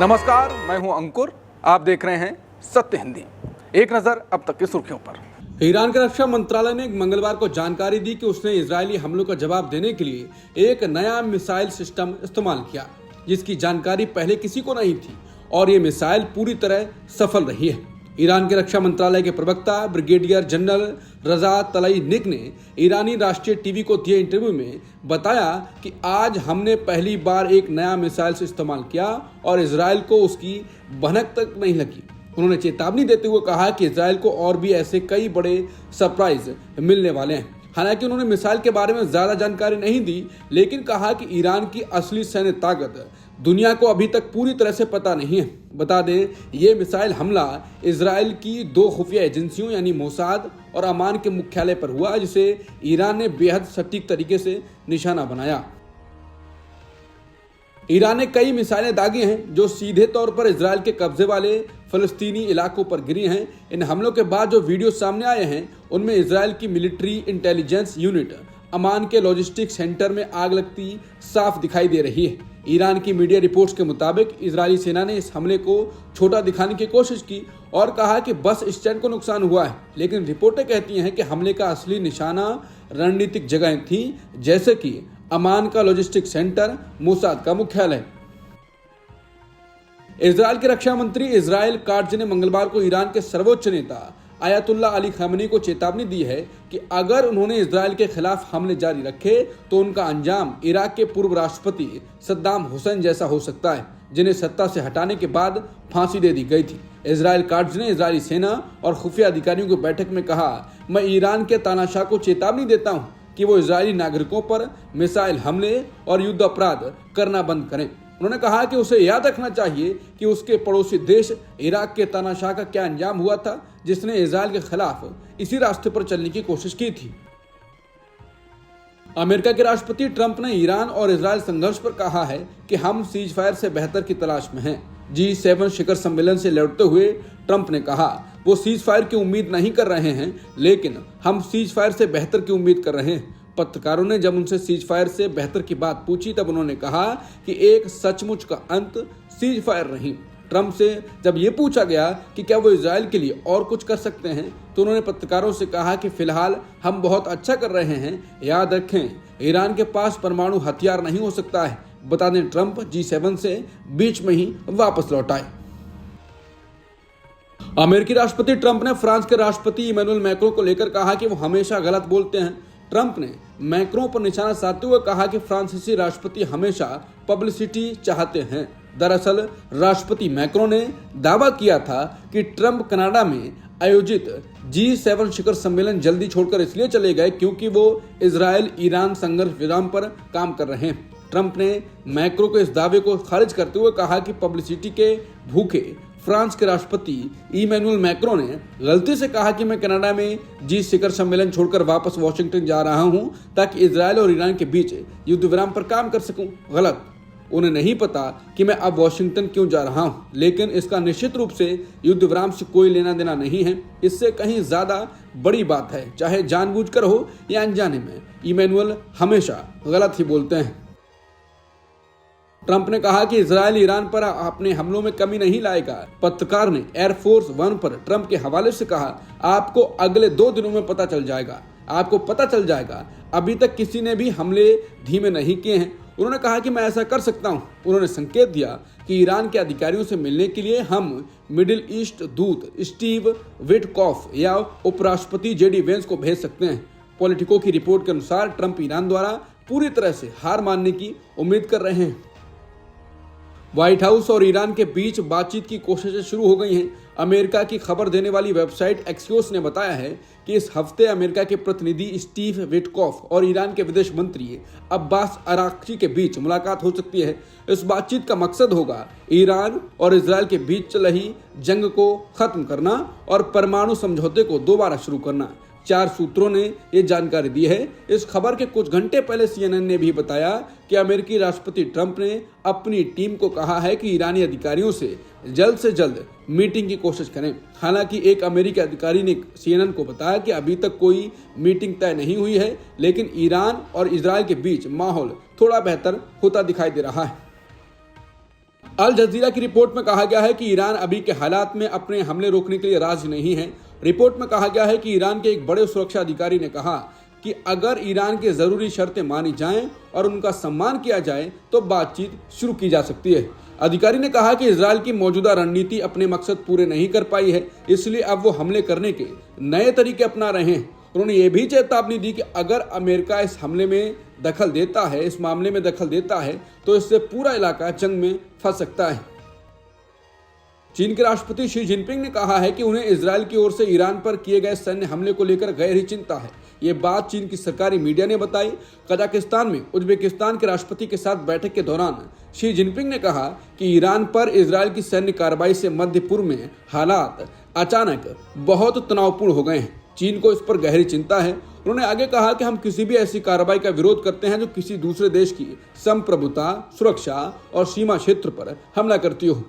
नमस्कार, मैं हूं अंकुर। आप देख रहे हैं सत्य हिंदी। एक नजर अब तक की सुर्खियों पर। ईरान के रक्षा मंत्रालय ने मंगलवार को जानकारी दी कि उसने इजरायली हमलों का जवाब देने के लिए एक नया मिसाइल सिस्टम इस्तेमाल किया, जिसकी जानकारी पहले किसी को नहीं थी और ये मिसाइल पूरी तरह सफल रही है। ईरान के रक्षा मंत्रालय के प्रवक्ता ब्रिगेडियर जनरल रजा तलाईनिक ने ईरानी राष्ट्रीय टीवी को दिए इंटरव्यू में बताया कि आज हमने पहली बार एक नया मिसाइल से इस्तेमाल किया और इजरायल को उसकी भनक तक नहीं लगी। उन्होंने चेतावनी देते हुए कहा कि इजरायल को और भी ऐसे कई बड़े सरप्राइज मिलने वाले हैं। हालांकि उन्होंने मिसाइल के बारे में ज्यादा जानकारी नहीं दी, लेकिन कहा कि ईरान की असली सैन्य ताकत दुनिया को अभी तक पूरी तरह से पता नहीं है। बता दें, ये मिसाइल हमला इजरायल की 2 खुफिया एजेंसियों यानी मोसाद और अमान के मुख्यालय पर हुआ, जिसे ईरान ने बेहद सटीक तरीके से निशाना बनाया। ईरान ने कई मिसाइलें दागी हैं जो सीधे तौर पर इजरायल के कब्जे वाले फलस्तीनी इलाकों पर गिरी हैं। इन हमलों के बाद जो वीडियो सामने आए हैं उनमें इजरायल की मिलिट्री इंटेलिजेंस यूनिट अमान के लॉजिस्टिक सेंटर में आग लगती साफ दिखाई दे रही है। ईरान की मीडिया रिपोर्ट्स के मुताबिक इजरायली सेना ने इस हमले को छोटा दिखाने की कोशिश की और कहा कि बस स्टैंड को नुकसान हुआ है, लेकिन रिपोर्टें कहती हैं कि हमले का असली निशाना रणनीतिक जगहें थी, जैसे कि अमान का लॉजिस्टिक सेंटर, मोसाद का मुख्यालय। इजरायल के रक्षा मंत्री इजराइल काट्ज ने मंगलवार को ईरान के सर्वोच्च नेता आयतुल्ला अली खamenei को चेतावनी दी है कि अगर उन्होंने इजरायल के खिलाफ हमले जारी रखे तो उनका अंजाम इराक के पूर्व राष्ट्रपति सद्दाम हुसैन जैसा हो सकता है, जिन्हें सत्ता से हटाने के बाद फांसी दे दी गई थी। इजराइल काट्ज ने इजरायली सेना और खुफिया अधिकारियों की बैठक में कहा, मैं ईरान के तानाशाह को चेतावनी देता हूं कि वो इजरायली नागरिकों पर मिसाइल हमले और युद्ध अपराध करना बंद करें। उन्होंने कहा कि उसे याद रखना चाहिए कि उसके पड़ोसी देश इराक के तानाशाह का क्या अंजाम हुआ था, जिसने इजरायल के खिलाफ इसी रास्ते पर चलने की कोशिश की थी। अमेरिका के राष्ट्रपति ट्रंप ने ईरान और इजरायल संघर्ष पर कहा है कि हम सीज फायर से बेहतर की तलाश में हैं। G7 शिखर सम्मेलन से लौटते हुए ट्रंप ने कहा, वो सीज फायर की उम्मीद नहीं कर रहे हैं, लेकिन हम सीज फायर से बेहतर की उम्मीद कर रहे हैं। पत्रकारों ने जब उनसे सीज फायर से बेहतर की बात पूछी तब उन्होंने कहा कि एक सचमुच का अंत सीज फायर नहीं। ट्रंप से जब ये पूछा गया कि क्या वो इजरायल के लिए और कुछ कर सकते हैं, तो उन्होंने पत्रकारों से कहा कि फिलहाल हम बहुत अच्छा कर रहे हैं। याद रखें, ईरान के पास परमाणु हथियार नहीं हो सकता है। बता दें, ट्रंप G7 से बीच में ही वापस लौट आए। अमेरिकी राष्ट्रपति ट्रंप ने फ्रांस के राष्ट्रपति इमैनुअल मैक्रों को लेकर कहा कि वो हमेशा गलत बोलते हैं। ट्रंप ने मैक्रों पर निशाना साधते हुए कहा कि फ्रांसीसी राष्ट्रपति हमेशा पब्लिसिटी चाहते हैं। दरअसल राष्ट्रपति मैक्रों ने दावा किया था कि ट्रंप कनाडा में आयोजित G7 शिखर सम्मेलन जल्दी छोड़कर इसलिए चले गए क्योंकि वो इजरायल ईरान संघर्ष विराम पर काम कर रहे हैं। ट्रंप ने मैक्रो के इस दावे को खारिज करते हुए कहा कि पब्लिसिटी के भूखे फ्रांस के राष्ट्रपति इमैनुअल मैक्रों ने गलती से कहा कि मैं कनाडा में G शिखर सम्मेलन छोड़कर वापस वॉशिंगटन जा रहा हूं ताकि इजरायल और ईरान के बीच युद्ध विराम पर काम कर सकूं। गलत। उन्हें नहीं पता कि मैं अब वॉशिंगटन क्यों जा रहा हूं, लेकिन इसका निश्चित रूप से युद्ध विराम से कोई लेना देना नहीं है। इससे कहीं ज्यादा बड़ी बात है, चाहे जानबूझकर हो या अनजाने में। इमैनुअल हमेशा गलत ही बोलते हैं। ट्रंप ने कहा कि इजरायल ईरान पर अपने हमलों में कमी नहीं लाएगा। पत्रकार ने एयरफोर्स 1 पर ट्रंप के हवाले से कहा, आपको अगले 2 दिनों में पता चल जाएगा, आपको पता चल जाएगा। अभी तक किसी ने भी हमले धीमे नहीं किए हैं। उन्होंने कहा कि मैं ऐसा कर सकता हूं। उन्होंने संकेत दिया कि ईरान के अधिकारियों से मिलने के लिए हम मिडिल ईस्ट दूत स्टीव विटकॉफ या उपराष्ट्रपति JD वेंस को भेज सकते हैं। पॉलिटिको की रिपोर्ट के अनुसार ट्रंप ईरान द्वारा पूरी तरह से हार मानने की उम्मीद कर रहे हैं। व्हाइट हाउस और ईरान के बीच बातचीत की कोशिशें शुरू हो गई हैं। अमेरिका की खबर देने वाली वेबसाइट एक्सियोस ने बताया है कि इस हफ्ते अमेरिका के प्रतिनिधि स्टीव विटकॉफ और ईरान के विदेश मंत्री अब्बास अराक्ची के बीच मुलाकात हो सकती है। इस बातचीत का मकसद होगा ईरान और इजरायल के बीच चल रही जंग को खत्म करना और परमाणु समझौते को दोबारा शुरू करना। 4 सूत्रों ने ये जानकारी दी है। इस खबर के कुछ घंटे पहले CNN ने भी बताया कि अमेरिकी राष्ट्रपति ट्रंप ने अपनी टीम को कहा है कि ईरानी अधिकारियों से जल्द मीटिंग की कोशिश करें। हालांकि एक अमेरिकी अधिकारी ने CNN को बताया कि अभी तक कोई मीटिंग तय नहीं हुई है, लेकिन ईरान और इजरायल के बीच माहौल थोड़ा बेहतर होता दिखाई दे रहा है। अल जजीरा की रिपोर्ट में कहा गया है कि ईरान अभी के हालात में अपने हमले रोकने के लिए राजी नहीं है। रिपोर्ट में कहा गया है कि ईरान के एक बड़े सुरक्षा अधिकारी ने कहा कि अगर ईरान की जरूरी शर्तें मानी जाएं और उनका सम्मान किया जाए तो बातचीत शुरू की जा सकती है। अधिकारी ने कहा कि इजरायल की मौजूदा रणनीति अपने मकसद पूरे नहीं कर पाई है, इसलिए अब वो हमले करने के नए तरीके अपना रहे हैं। उन्होंने ये भी चेतावनी दी कि अगर अमेरिका इस हमले में दखल देता है, इस मामले में दखल देता है, तो इससे पूरा इलाका जंग में फंस सकता है। चीन के राष्ट्रपति शी जिनपिंग ने कहा है कि उन्हें इजरायल की ओर से ईरान पर किए गए सैन्य हमले को लेकर गहरी चिंता है। ये बात चीन की सरकारी मीडिया ने बताई। कजाकिस्तान में उज्बेकिस्तान के राष्ट्रपति के साथ बैठक के दौरान शी जिनपिंग ने कहा कि ईरान पर इजरायल की सैन्य कार्रवाई से मध्य पूर्व में हालात अचानक बहुत तनावपूर्ण हो गए हैं। चीन को इस पर गहरी चिंता है। उन्होंने आगे कहा कि हम किसी भी ऐसी कार्रवाई का विरोध करते हैं जो किसी दूसरे देश की संप्रभुता, सुरक्षा और सीमा क्षेत्र पर हमला करती हो।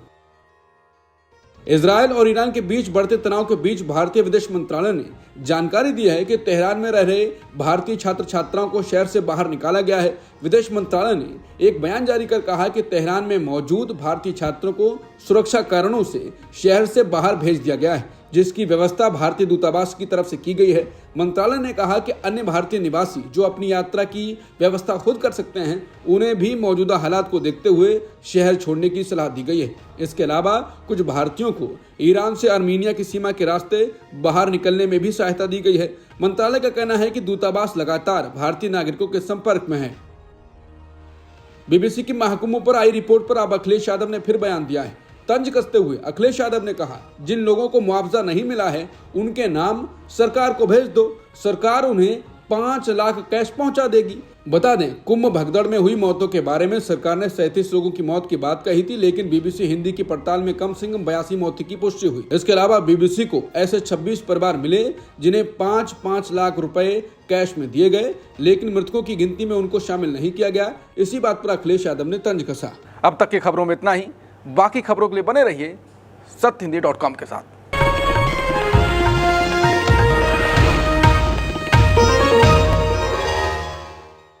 इजरायल और ईरान के बीच बढ़ते तनाव के बीच भारतीय विदेश मंत्रालय ने जानकारी दी है कि तेहरान में रह रहे भारतीय छात्र छात्राओं को शहर से बाहर निकाला गया है। विदेश मंत्रालय ने एक बयान जारी कर कहा कि तेहरान में मौजूद भारतीय छात्रों को सुरक्षा कारणों से शहर से बाहर भेज दिया गया है, जिसकी व्यवस्था भारतीय दूतावास की तरफ से की गई है। मंत्रालय ने कहा कि अन्य भारतीय निवासी जो अपनी यात्रा की व्यवस्था खुद कर सकते हैं, उन्हें भी मौजूदा हालात को देखते हुए शहर छोड़ने की सलाह दी गई है। इसके अलावा कुछ भारतीयों को ईरान से आर्मीनिया की सीमा के रास्ते बाहर निकलने में भी सहायता दी गई है। मंत्रालय का कहना है कि दूतावास लगातार भारतीय नागरिकों के संपर्क में है। बीबीसी की महकुमों पर आई रिपोर्ट पर अब अखिलेश यादव ने फिर बयान दिया है। तंज कसते हुए अखिलेश यादव ने कहा, जिन लोगों को मुआवजा नहीं मिला है उनके नाम सरकार को भेज दो, सरकार उन्हें 5 लाख कैश पहुंचा देगी। बता दें, कुंभ भगदड़ में हुई मौतों के बारे में सरकार ने 37 लोगों की मौत की बात कही थी, लेकिन बीबीसी हिंदी की पड़ताल में कम से कम 82 मौतों की पुष्टि हुई। इसके अलावा बीबीसी को ऐसे 26 परिवार मिले जिन्हें 5-5 लाख रुपए कैश में दिए गए, लेकिन मृतकों की गिनती में उनको शामिल नहीं किया गया। इसी बात पर अखिलेश यादव ने तंज कसा। अब तक की खबरों में इतना ही। बाकी खबरों के लिए बने रहिए सत्यहिंदी.com के साथ।